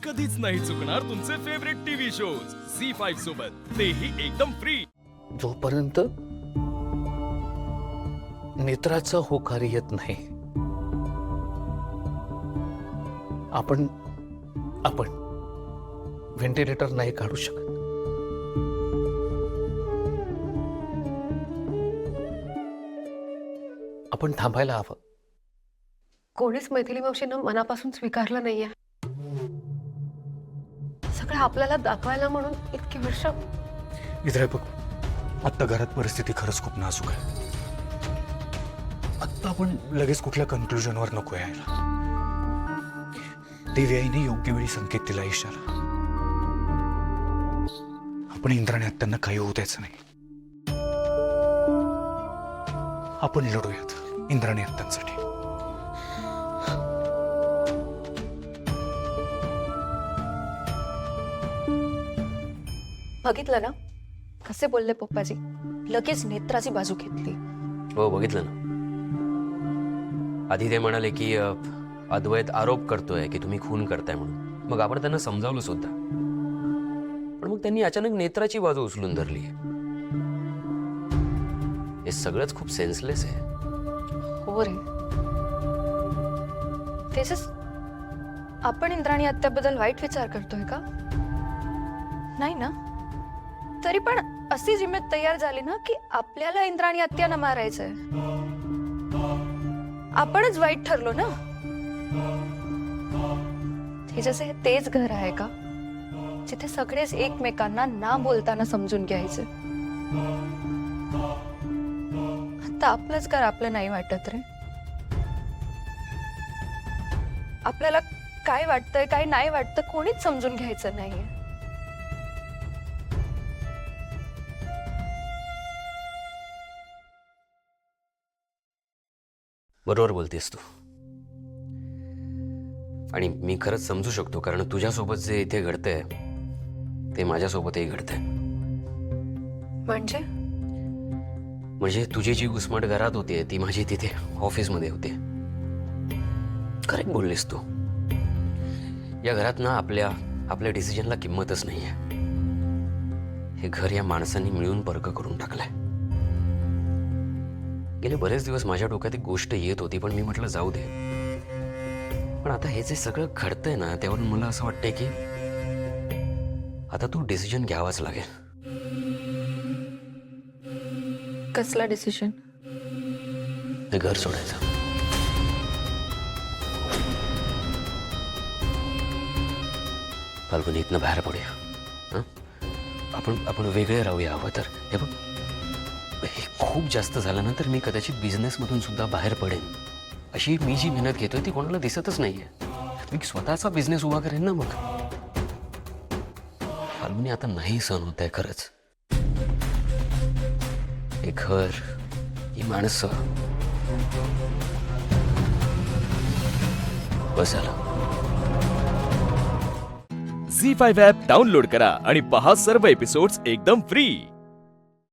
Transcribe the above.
कधीच नाही चुकणार तुमचे फेवरेट टीव्ही शोज झी5 सोबत, तेही एकदम फ्री. जोपर्यंत नेत्राचं होकार येत नाही आपण व्हेंटिलेटर नाही काढू शकत. आपण थांबायला हवं. कोणीच मैथिली मावशीनं मनापासून स्वीकारलं नाहीये. सगळं आपल्याला दाखवायला म्हणून इतकी वर्ष. इथे बघ, आत्ता घरात परिस्थिती खरंच खूप नाजूक आहे. आत्ता आपण लगेच कुठल्या कन्क्लुजनवर नको यायला. देवी आईने योग्य वेळी संकेत दिला, इशारा. आपण इंद्राने आत्यांना काही होऊ द्यायचं नाही. आपण लढूयात इंद्राने आत्यांसाठी. बघितलं ना कसे बोलले पप्पाजी, लगेच नेत्राची बाजू घेतली. हो बघितलं ना. आधी ते म्हणाले की अद्वैत आरोप करतोय की तुम्ही खून करताय म्हणून. मग आपण त्यांना समजावलं सुद्धा, पण मग त्यांनी अचानक नेत्राची बाजू उचलून धरली. हे सगळंच खूप सेन्सलेस आहे. हो रे तेजस, आपण इंद्राणी आत्याबद्दल वाईट विचार करतोय का? नाही ना. तरी पण अशी जिम्मेत तयार झाली ना की आपल्याला इंद्राणी आत्याला मारायचंय. आपणच वाईट ठरलो ना. तेजस, हे तेच घर आहे का जिथे सगळेच एकमेकांना ना बोलताना समजून घ्यायचे? आता आपलंच घर आपलं नाही वाटत रे. आपल्याला काय वाटतंय काय नाही वाटतं कोणीच समजून घ्यायचं नाहीये. बरोबर बोलतेस तू. आणि मी खरंच समजू शकतो, कारण तुझ्यासोबत जे इथे घडतंय ते माझ्यासोबतही घडतंय. म्हणजे तुझी जी घुसमट घरात होती ती माझी तिथे ऑफिसमध्ये होते. करेक्ट बोललीस तू. या घरात ना आपल्या डिसिजनला किंमतच नाहीये. हे घर या माणसांनी मिळून पर्क करून टाकलंय. गेले बरेच दिवस माझ्या डोक्यात एक गोष्ट येत होती, पण मी म्हटलं जाऊ दे. पण आता हे जे सगळं घडतंय ना, त्यावरून मला असं वाटतंय की आता तू डिसिजन घ्यावाच लागेल. कसला डिसिजन? हे घर सोडायचं. फाल्गुनी, इथनं बाहेर पडूया. हं? आपण वेगळे राहूया हवं तर. हे बघ, हे खूप जास्त झालं ना तर मी कदाचित बिझनेसमधून सुद्धा बाहेर पडेन. अशी मी जी मेहनत घेतोय ती कोणाला दिसतच नाहीये. मी स्वतःचा बिझनेस उभा करेन ना. मग फाल्गुनी, आता नाही सहन होत आहे खरंच. हे घर, ही माणसं, बस झालं. झी5 ॲप डाउनलोड करा आणि पहा सर्व एपिसोड्स एकदम फ्री.